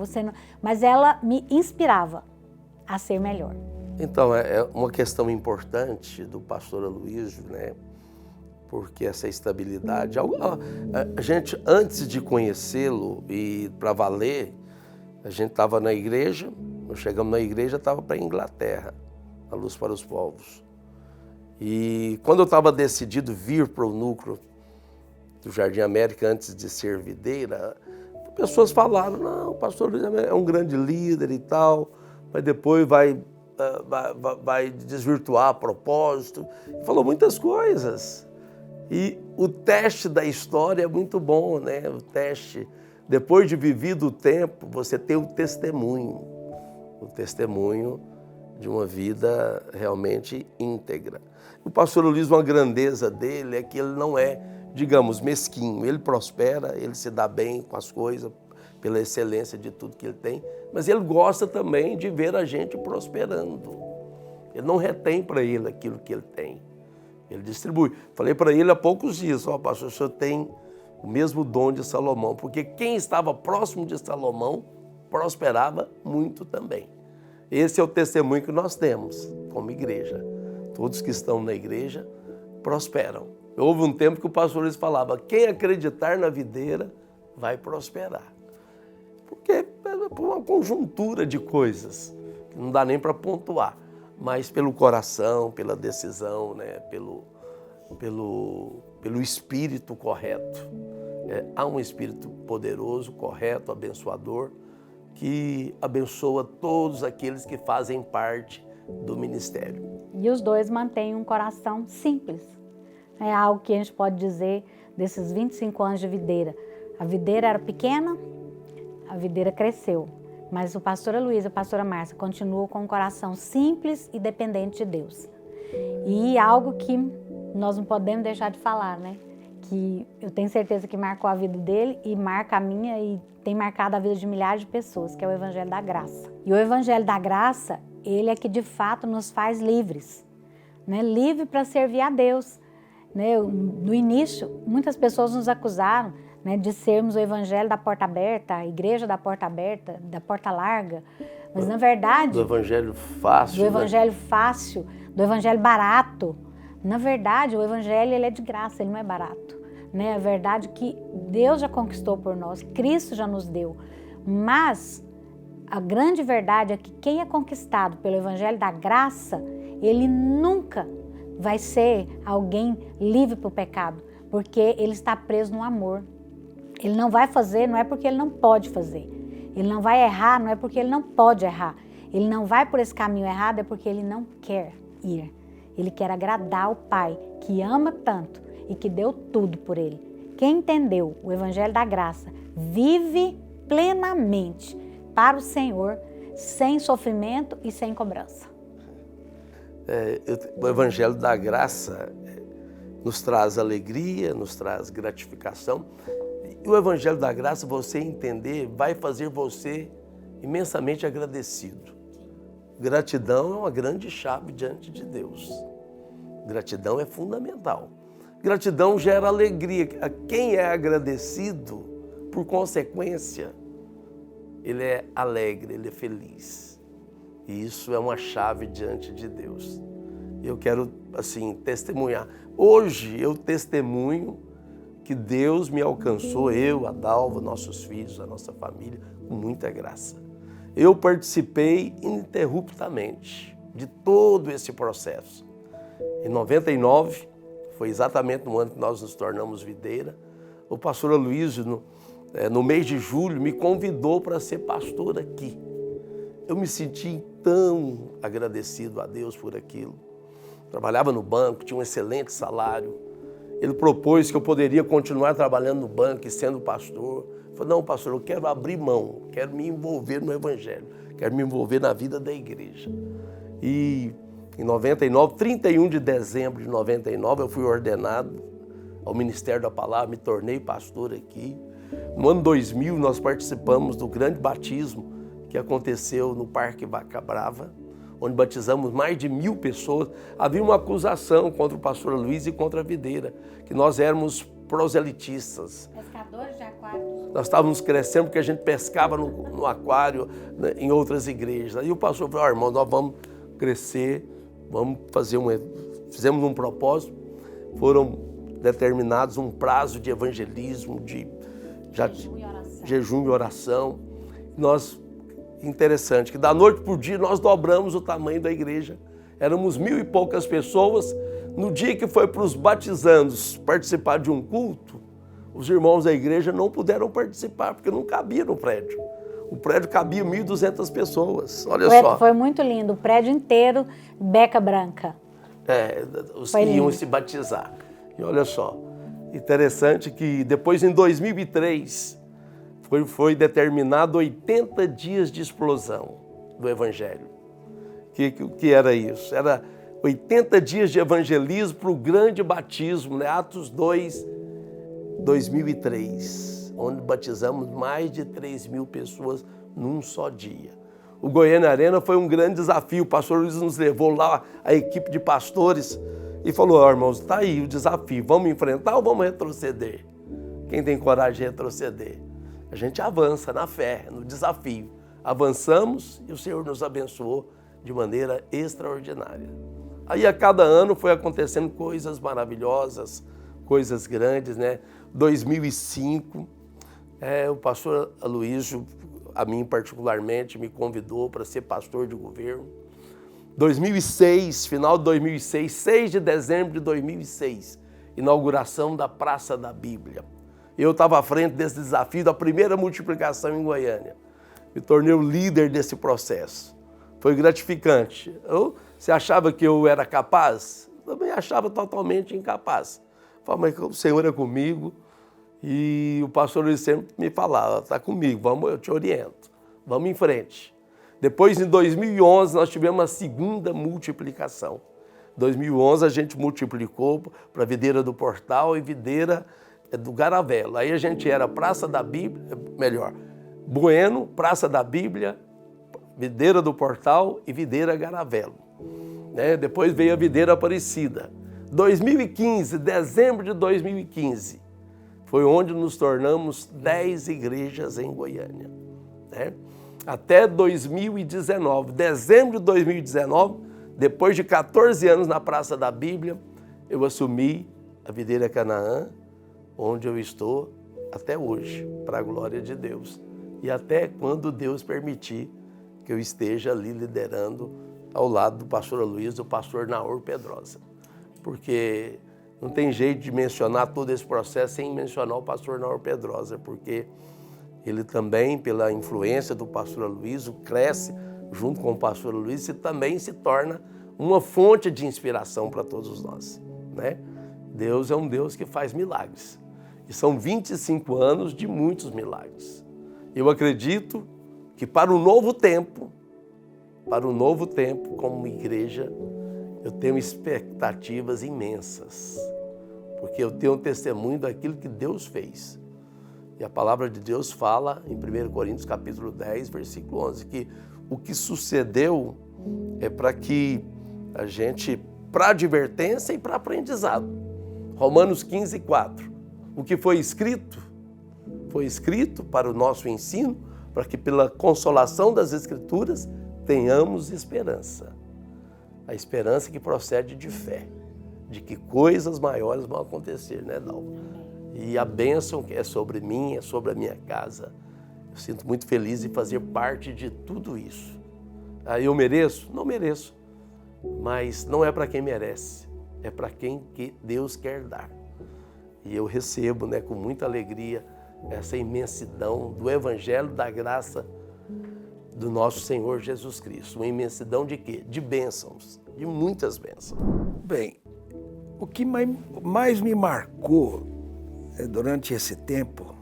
mas ela me inspirava a ser melhor. Então, é uma questão importante do pastor Aloysio, né? Porque essa estabilidade, a gente, antes de conhecê-lo e para valer, a gente estava na igreja, nós chegamos na igreja, estava para a Inglaterra, a Luz para os Povos. E quando eu estava decidido vir para o núcleo do Jardim América antes de ser videira, pessoas falaram, não, o pastor Luiz é um grande líder e tal, mas depois vai desvirtuar a propósito. Falou muitas coisas. E o teste da história é muito bom, né? O teste, depois de vivido o tempo, você tem o testemunho de uma vida realmente íntegra. O pastor Luiz, uma grandeza dele é que ele não é, digamos, mesquinho. Ele prospera, ele se dá bem com as coisas, pela excelência de tudo que ele tem, mas ele gosta também de ver a gente prosperando. Ele não retém para ele aquilo que ele tem. Ele distribui. Falei para ele há poucos dias, pastor, o senhor tem o mesmo dom de Salomão, porque quem estava próximo de Salomão prosperava muito também. Esse é o testemunho que nós temos como igreja. Todos que estão na igreja prosperam. Houve um tempo que o pastor Luiz falava, quem acreditar na videira vai prosperar. Porque é por uma conjuntura de coisas que não dá nem para pontuar, mas pelo coração, pela decisão, né? pelo espírito correto. Há um espírito poderoso, correto, abençoador, que abençoa todos aqueles que fazem parte do ministério. E os dois mantêm um coração simples. É algo que a gente pode dizer desses 25 anos de videira. A videira era pequena, a videira cresceu. Mas o pastor Luiz e a pastora Márcia continuam com um coração simples e dependente de Deus. E algo que nós não podemos deixar de falar, né? Que eu tenho certeza que marcou a vida dele e marca a minha e tem marcado a vida de milhares de pessoas, que é o Evangelho da Graça. E o Evangelho da Graça, ele é que de fato nos faz livres, né? Livre para servir a Deus. Né? No início, muitas pessoas nos acusaram, né, de sermos o Evangelho da porta aberta, a igreja da porta aberta, da porta larga. Mas na verdade... Do Evangelho fácil. Do Evangelho fácil, do Evangelho barato. Na verdade, o Evangelho ele é de graça, ele não é barato. Né? A verdade é que Deus já conquistou por nós, Cristo já nos deu. Mas a grande verdade é que quem é conquistado pelo Evangelho da graça, ele nunca vai ser alguém livre para o pecado, porque ele está preso no amor. Ele não vai fazer, não é porque ele não pode fazer. Ele não vai errar, não é porque ele não pode errar. Ele não vai por esse caminho errado, é porque ele não quer ir. Ele quer agradar o Pai, que ama tanto e que deu tudo por ele. Quem entendeu o Evangelho da Graça vive plenamente para o Senhor, sem sofrimento e sem cobrança. O Evangelho da Graça nos traz alegria, nos traz gratificação. E o Evangelho da Graça, você entender, vai fazer você imensamente agradecido. Gratidão é uma grande chave diante de Deus. Gratidão é fundamental. Gratidão gera alegria. Quem é agradecido, por consequência, ele é alegre, ele é feliz. E isso é uma chave diante de Deus. Eu quero, assim, testemunhar. Hoje eu testemunho que Deus me alcançou, eu, a Dalva, nossos filhos, a nossa família, com muita graça. Eu participei ininterruptamente de todo esse processo. Em 99, foi exatamente no ano que nós nos tornamos videira, o pastor Aloysio, no mês de julho, me convidou para ser pastor aqui. Eu me senti tão agradecido a Deus por aquilo. Trabalhava no banco, tinha um excelente salário. Ele propôs que eu poderia continuar trabalhando no banco e sendo pastor. Eu falei, não, pastor, eu quero abrir mão, quero me envolver no Evangelho, quero me envolver na vida da igreja. E em 99, 31 de dezembro de 99, eu fui ordenado ao Ministério da Palavra, me tornei pastor aqui. No ano 2000, nós participamos do grande batismo que aconteceu no Parque Vaca Brava, onde batizamos mais de 1000 pessoas. Havia uma acusação contra o pastor Luiz e contra a videira, que nós éramos proselitistas. Pescadores de aquários. Nós estávamos crescendo porque a gente pescava no aquário, né, em outras igrejas. Aí o pastor falou, irmão, nós vamos crescer, vamos fazer fizemos um propósito, foram determinados um prazo de evangelismo, jejum e oração. Interessante, que da noite para o dia nós dobramos o tamanho da igreja. Éramos 1000 e poucas pessoas. No dia que foi para os batizandos participar de um culto, os irmãos da igreja não puderam participar, porque não cabia no prédio. O prédio cabia 1.200 pessoas, olha só. Foi muito lindo, o prédio inteiro, beca branca. Os que iam se batizar. E olha só, interessante que depois em 2003, foi determinado 80 dias de explosão do Evangelho. Que era isso? Era 80 dias de evangelismo para o grande batismo, né? Atos 2, 2003, onde batizamos mais de 3.000 pessoas num só dia. O Goiânia Arena foi um grande desafio. O pastor Luiz nos levou lá, a equipe de pastores, e falou, irmãos, está aí o desafio, vamos enfrentar ou vamos retroceder? Quem tem coragem de retroceder? A gente avança na fé, no desafio. Avançamos e o Senhor nos abençoou de maneira extraordinária. Aí a cada ano foi acontecendo coisas maravilhosas, coisas grandes, né? 2005, o pastor Aloysio, a mim particularmente, me convidou para ser pastor de governo. 2006, final de 2006, 6 de dezembro de 2006, inauguração da Praça da Bíblia. Eu estava à frente desse desafio da primeira multiplicação em Goiânia. Me tornei o líder desse processo. Foi gratificante. Você achava que eu era capaz? Eu também achava totalmente incapaz. Falei, mas o Senhor é comigo E o pastor Luiz sempre me falava, tá comigo, vamos, eu te oriento, vamos em frente. Depois, em 2011, nós tivemos a segunda multiplicação. Em 2011, a gente multiplicou para Videira do Portal e Videira do Garavelo. Aí a gente era Praça da Bíblia, melhor, Bueno, Praça da Bíblia, Videira do Portal e Videira Garavelo. Né? Depois veio a Videira Aparecida. 2015, dezembro de 2015, foi onde nos tornamos 10 igrejas em Goiânia. Né? Até 2019, dezembro de 2019, depois de 14 anos na Praça da Bíblia, eu assumi a Videira Canaã, onde eu estou até hoje, para a glória de Deus. E até quando Deus permitir que eu esteja ali liderando ao lado do pastor Luiz e do pastor Naor Pedrosa. Porque não tem jeito de mencionar todo esse processo sem mencionar o pastor Naor Pedrosa, porque ele também, pela influência do pastor Luiz, cresce junto com o pastor Luiz e também se torna uma fonte de inspiração para todos nós. Né? Deus é um Deus que faz milagres. E são 25 anos de muitos milagres. Eu acredito que para o novo tempo, como igreja, eu tenho expectativas imensas. Porque eu tenho um testemunho daquilo que Deus fez. E a palavra de Deus fala em 1 Coríntios capítulo 10, versículo 11, que o que sucedeu é para que a gente, para advertência e para aprendizado. Romanos 15, 4. O que foi escrito para o nosso ensino, para que pela consolação das Escrituras tenhamos esperança. A esperança que procede de fé, de que coisas maiores vão acontecer, né, Dalva? E a bênção que é sobre mim, é sobre a minha casa. Eu sinto muito feliz de fazer parte de tudo isso. Eu mereço? Não mereço. Mas não é para quem merece, é para quem que Deus quer dar. E eu recebo, né, com muita alegria essa imensidão do Evangelho da graça do nosso Senhor Jesus Cristo. Uma imensidão de quê? De bênçãos, de muitas bênçãos. Bem, o que mais me marcou durante esse tempo,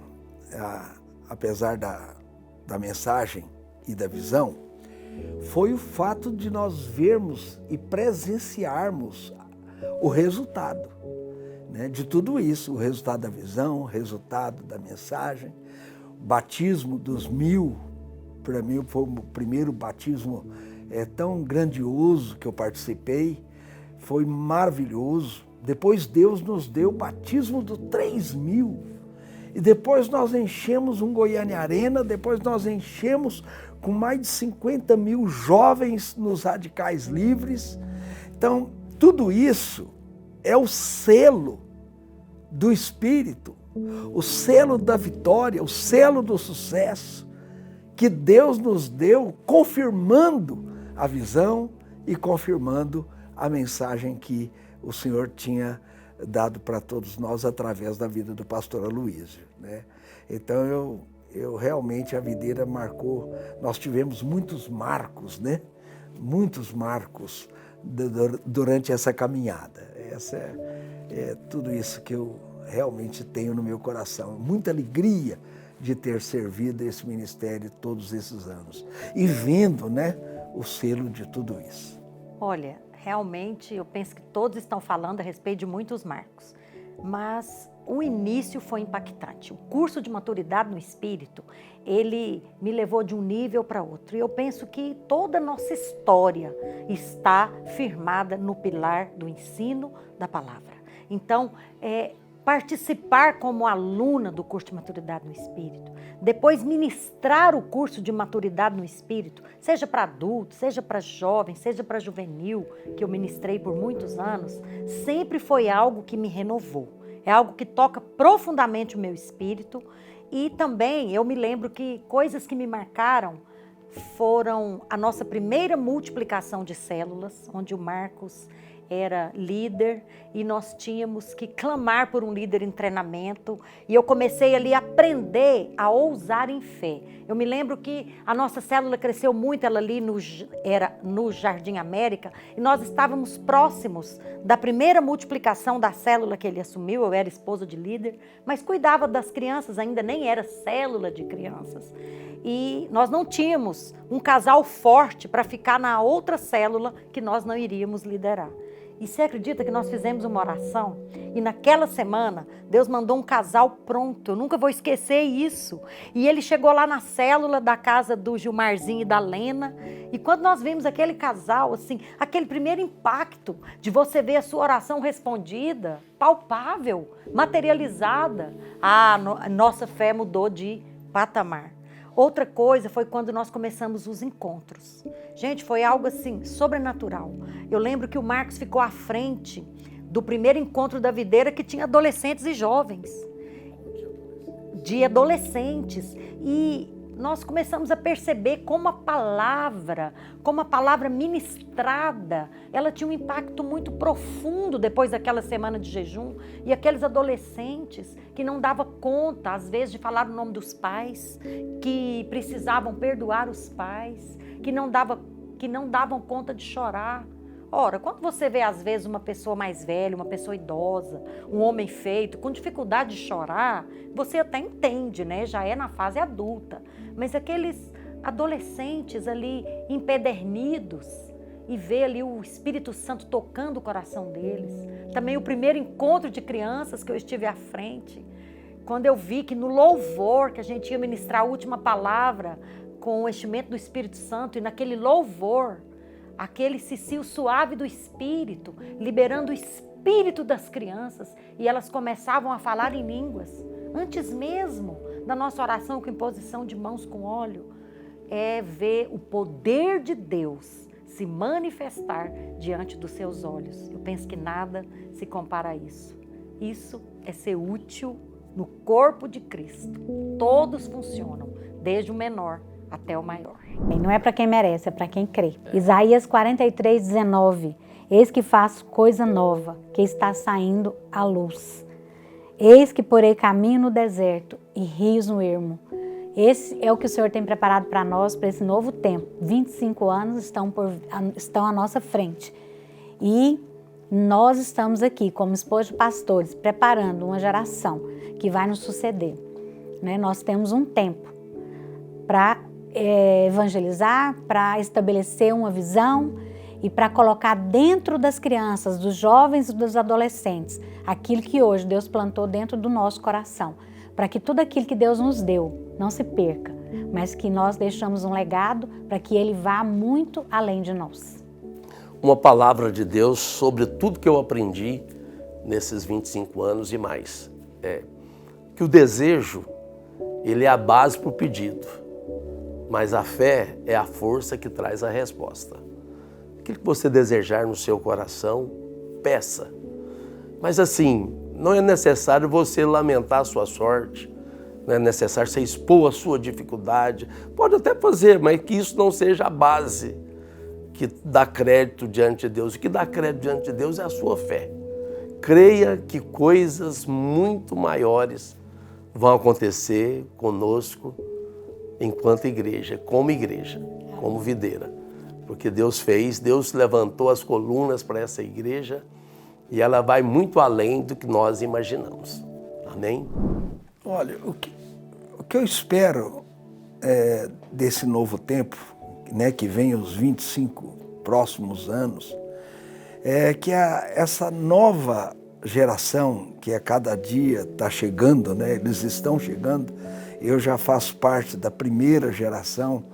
apesar da mensagem e da visão, foi o fato de nós vermos e presenciarmos o resultado, né, de tudo isso, o resultado da visão, o resultado da mensagem, o batismo dos 1000, para mim foi o primeiro batismo tão grandioso que eu participei, foi maravilhoso. Depois Deus nos deu o batismo do 3000, e depois nós enchemos um Goiânia Arena, depois nós enchemos com mais de 50 mil jovens nos Radicais Livres. Então, tudo isso é o selo do Espírito, o selo da vitória, o selo do sucesso que Deus nos deu, confirmando a visão e confirmando a mensagem que o Senhor tinha dado para todos nós através da vida do pastor Aloísio, né? Então, eu realmente, a videira marcou, nós tivemos muitos marcos, Muitos marcos durante essa caminhada. Essa é tudo isso que eu realmente tenho no meu coração. Muita alegria de ter servido esse ministério todos esses anos. E vendo, o selo de tudo isso. Olha, realmente eu penso que todos estão falando a respeito de muitos marcos. Mas o início foi impactante. O curso de maturidade no Espírito, ele me levou de um nível para outro. E eu penso que toda a nossa história está firmada no pilar do ensino da palavra. Então, participar como aluna do curso de maturidade no Espírito, depois ministrar o curso de maturidade no Espírito, seja para adultos, seja para jovens, seja para juvenil, que eu ministrei por muitos anos, sempre foi algo que me renovou. É algo que toca profundamente o meu espírito. E também eu me lembro que coisas que me marcaram foram a nossa primeira multiplicação de células, onde o Marcos, era líder e nós tínhamos que clamar por um líder em treinamento e eu comecei ali a aprender a ousar em fé. Eu me lembro que a nossa célula cresceu muito, ela ali era no Jardim América e nós estávamos próximos da primeira multiplicação da célula que ele assumiu. Eu era esposa de líder, mas cuidava das crianças, ainda nem era célula de crianças. E nós não tínhamos um casal forte para ficar na outra célula que nós não iríamos liderar. E você acredita que nós fizemos uma oração? E naquela semana, Deus mandou um casal pronto. Eu nunca vou esquecer isso. E ele chegou lá na célula da casa do Gilmarzinho e da Lena. E quando nós vimos aquele casal, assim, aquele primeiro impacto de você ver a sua oração respondida, palpável, materializada, nossa fé mudou de patamar. Outra coisa foi quando nós começamos os encontros. Gente, foi algo assim, sobrenatural. Eu lembro que o Marcos ficou à frente do primeiro encontro da videira que tinha adolescentes e jovens. De adolescentes. E nós começamos a perceber como a palavra ministrada, ela tinha um impacto muito profundo depois daquela semana de jejum. E aqueles adolescentes que não davam conta, às vezes, de falar o nome dos pais, que precisavam perdoar os pais, que não davam conta de chorar. Ora, quando você vê, às vezes, uma pessoa mais velha, uma pessoa idosa, um homem feito, com dificuldade de chorar, você até entende, né? Já é na fase adulta. Mas aqueles adolescentes ali empedernidos e ver ali o Espírito Santo tocando o coração deles. Também o primeiro encontro de crianças que eu estive à frente, quando eu vi que no louvor, que a gente ia ministrar a última palavra com o enchimento do Espírito Santo, e naquele louvor, aquele cicio suave do Espírito, liberando o espírito das crianças, e elas começavam a falar em línguas, antes mesmo da nossa oração com imposição de mãos com óleo, é ver o poder de Deus se manifestar diante dos seus olhos. Eu penso que nada se compara a isso. Isso é ser útil no corpo de Cristo. Todos funcionam, desde o menor até o maior. Não é para quem merece, é para quem crê. Isaías 43:19. Eis que faço coisa nova, que está saindo à luz. Eis que porei caminho no deserto e rios no ermo. Esse é o que o Senhor tem preparado para nós, para esse novo tempo. 25 anos estão à nossa frente. E nós estamos aqui, como esposa de pastores, preparando uma geração que vai nos suceder. Né? Nós temos um tempo para evangelizar, para estabelecer uma visão e para colocar dentro das crianças, dos jovens e dos adolescentes, aquilo que hoje Deus plantou dentro do nosso coração, para que tudo aquilo que Deus nos deu não se perca, mas que nós deixamos um legado para que Ele vá muito além de nós. Uma palavra de Deus sobre tudo que eu aprendi nesses 25 anos e mais. Que o desejo, ele é a base para o pedido, mas a fé é a força que traz a resposta. Aquilo que você desejar no seu coração, peça. Mas assim, não é necessário você lamentar a sua sorte, não é necessário você expor a sua dificuldade. Pode até fazer, mas que isso não seja a base que dá crédito diante de Deus. O que dá crédito diante de Deus é a sua fé. Creia que coisas muito maiores vão acontecer conosco enquanto igreja, como videira. Porque Deus fez, Deus levantou as colunas para essa igreja e ela vai muito além do que nós imaginamos. Amém? Olha, o que eu espero desse novo tempo, né, que vem os 25 próximos anos, é que essa nova geração que a cada dia está chegando, né, eles estão chegando, eu já faço parte da primeira geração,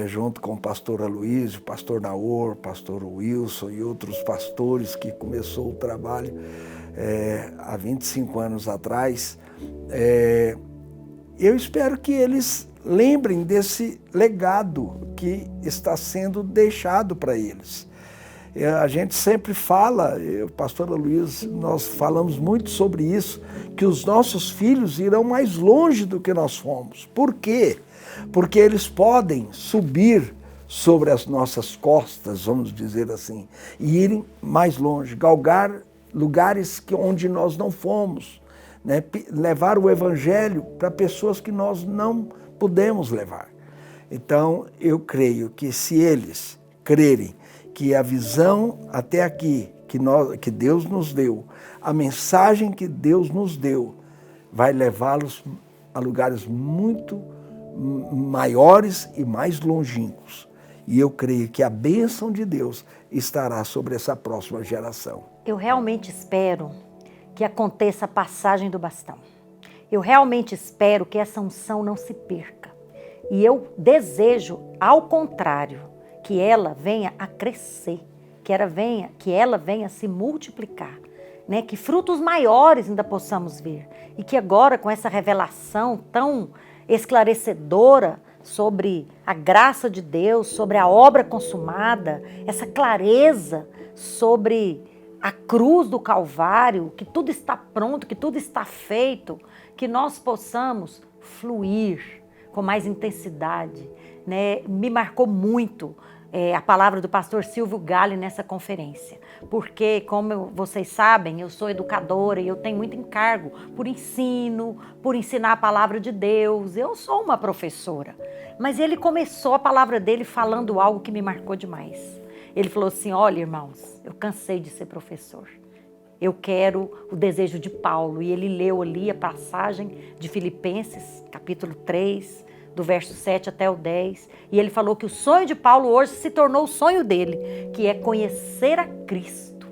junto com o pastor Aloysio, pastor Naor, pastor Wilson e outros pastores que começou o trabalho há 25 anos atrás. Eu espero que eles lembrem desse legado que está sendo deixado para eles. A gente sempre fala, pastor Aloysio, nós falamos muito sobre isso, que os nossos filhos irão mais longe do que nós fomos. Por quê? Porque eles podem subir sobre as nossas costas, vamos dizer assim, e irem mais longe, galgar lugares onde nós não fomos, né? Levar o Evangelho para pessoas que nós não pudemos levar. Então, eu creio que se eles crerem que a visão até aqui, que Deus nos deu, a mensagem que Deus nos deu, vai levá-los a lugares muito maiores e mais longínquos. E eu creio que a bênção de Deus estará sobre essa próxima geração. Eu realmente espero que aconteça a passagem do bastão. Eu realmente espero que essa unção não se perca. E eu desejo, ao contrário, que ela venha a crescer, que ela venha a se multiplicar, né? Que frutos maiores ainda possamos ver. E que agora, com essa revelação tão esclarecedora sobre a graça de Deus, sobre a obra consumada, essa clareza sobre a cruz do Calvário, que tudo está pronto, que tudo está feito, que nós possamos fluir com mais intensidade, né? Me marcou muito a palavra do pastor Silvio Galli nessa conferência, porque, como vocês sabem, eu sou educadora e eu tenho muito encargo por ensino, por ensinar a palavra de Deus. Eu sou uma professora, mas ele começou a palavra dele falando algo que me marcou demais. Ele falou assim: olha, irmãos, eu cansei de ser professor. Eu quero o desejo de Paulo. E ele leu ali a passagem de Filipenses, capítulo 3, do verso 7 até o 10. E ele falou que o sonho de Paulo hoje se tornou o sonho dele, que é conhecer a Cristo,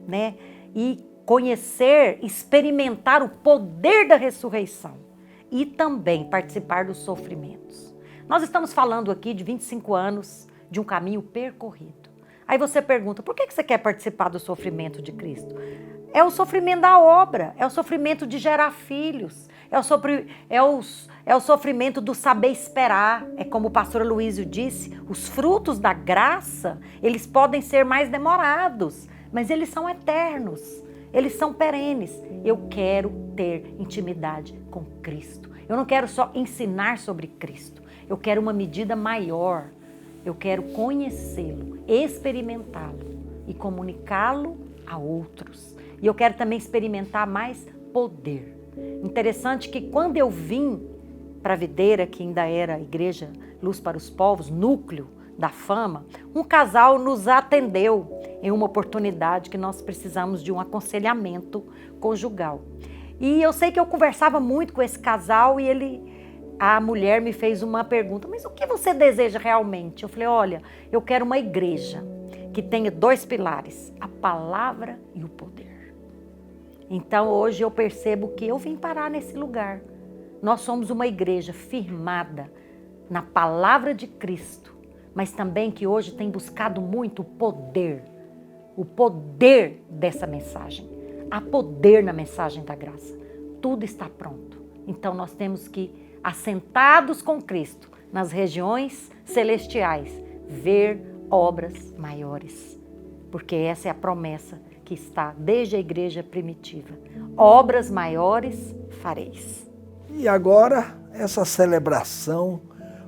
né? E conhecer, experimentar o poder da ressurreição e também participar dos sofrimentos. Nós estamos falando aqui de 25 anos de um caminho percorrido. Aí você pergunta, por que você quer participar do sofrimento de Cristo? É o sofrimento da obra, é o sofrimento de gerar filhos, é o sofrimento do saber esperar. É como o pastor Aloísio disse, os frutos da graça, eles podem ser mais demorados, mas eles são eternos, eles são perenes. Eu quero ter intimidade com Cristo. Eu não quero só ensinar sobre Cristo, eu quero uma medida maior. Eu quero conhecê-lo, experimentá-lo e comunicá-lo a outros. E eu quero também experimentar mais poder. Interessante que quando eu vim para a Videira, que ainda era a Igreja Luz para os Povos, núcleo da Fama, um casal nos atendeu em uma oportunidade que nós precisamos de um aconselhamento conjugal. E eu sei que eu conversava muito com esse casal e a mulher me fez uma pergunta: mas o que você deseja realmente? Eu falei: olha, eu quero uma igreja que tenha 2 pilares, a palavra e o poder. Então hoje eu percebo que eu vim parar nesse lugar. Nós somos uma igreja firmada na palavra de Cristo, mas também que hoje tem buscado muito o poder dessa mensagem. Há poder na mensagem da graça. Tudo está pronto. Então nós temos que, assentados com Cristo nas regiões celestiais, ver obras maiores. Porque essa é a promessa que está desde a igreja primitiva. Obras maiores fareis. E agora, essa celebração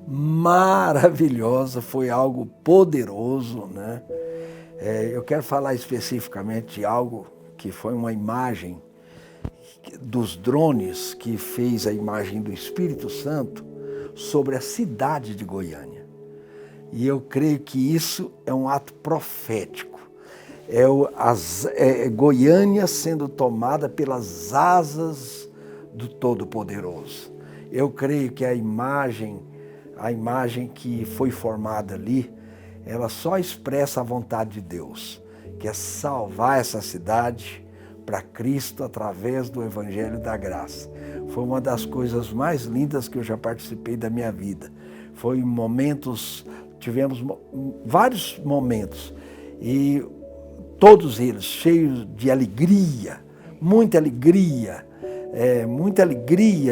maravilhosa, foi algo poderoso, né? Eu quero falar especificamente de algo que foi uma imagem dos drones que fez a imagem do Espírito Santo sobre a cidade de Goiânia. E eu creio que isso é um ato profético. Goiânia sendo tomada pelas asas do Todo-Poderoso. Eu creio que a imagem que foi formada ali, ela só expressa a vontade de Deus, que é salvar essa cidade para Cristo através do Evangelho da Graça. Foi uma das coisas mais lindas que eu já participei da minha vida. Tivemos vários momentos e todos eles cheios de alegria, muita alegria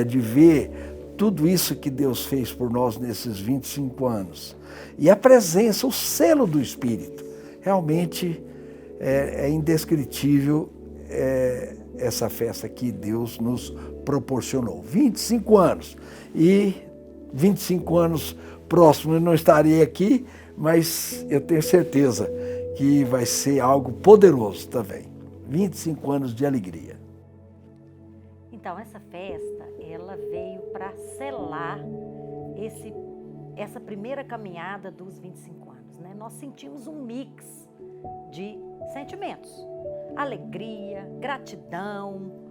de ver tudo isso que Deus fez por nós nesses 25 anos. E a presença, o selo do Espírito, realmente é indescritível essa festa que Deus nos proporcionou. 25 anos. E 25 anos próximos eu não estarei aqui, mas eu tenho certeza que vai ser algo poderoso também. 25 anos de alegria. Então, essa festa, ela veio para selar essa primeira caminhada dos 25 anos, né? Nós sentimos um mix de sentimentos, alegria, gratidão.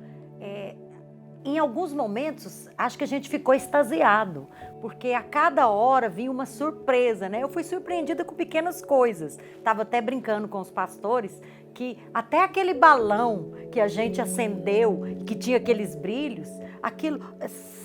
Em alguns momentos, acho que a gente ficou extasiado, porque a cada hora vinha uma surpresa, né? Eu fui surpreendida com pequenas coisas. Estava até brincando com os pastores que até aquele balão que a gente acendeu, que tinha aqueles brilhos, aquilo...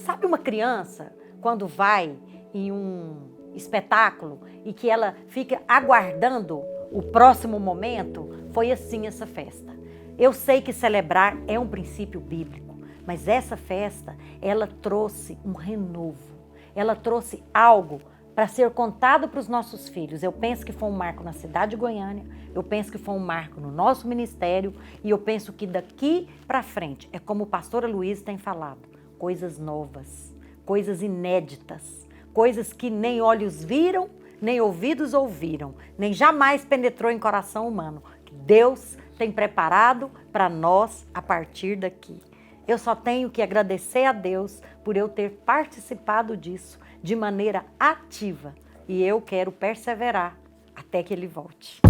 Sabe uma criança, quando vai em um espetáculo e que ela fica aguardando o próximo momento? Foi assim essa festa. Eu sei que celebrar é um princípio bíblico, mas essa festa, ela trouxe um renovo, ela trouxe algo para ser contado para os nossos filhos. Eu penso que foi um marco na cidade de Goiânia, eu penso que foi um marco no nosso ministério e eu penso que daqui para frente, é como o pastor Luiz tem falado, coisas novas, coisas inéditas, coisas que nem olhos viram, nem ouvidos ouviram, nem jamais penetrou em coração humano, que Deus tem preparado para nós a partir daqui. Eu só tenho que agradecer a Deus por eu ter participado disso de maneira ativa. E eu quero perseverar até que Ele volte.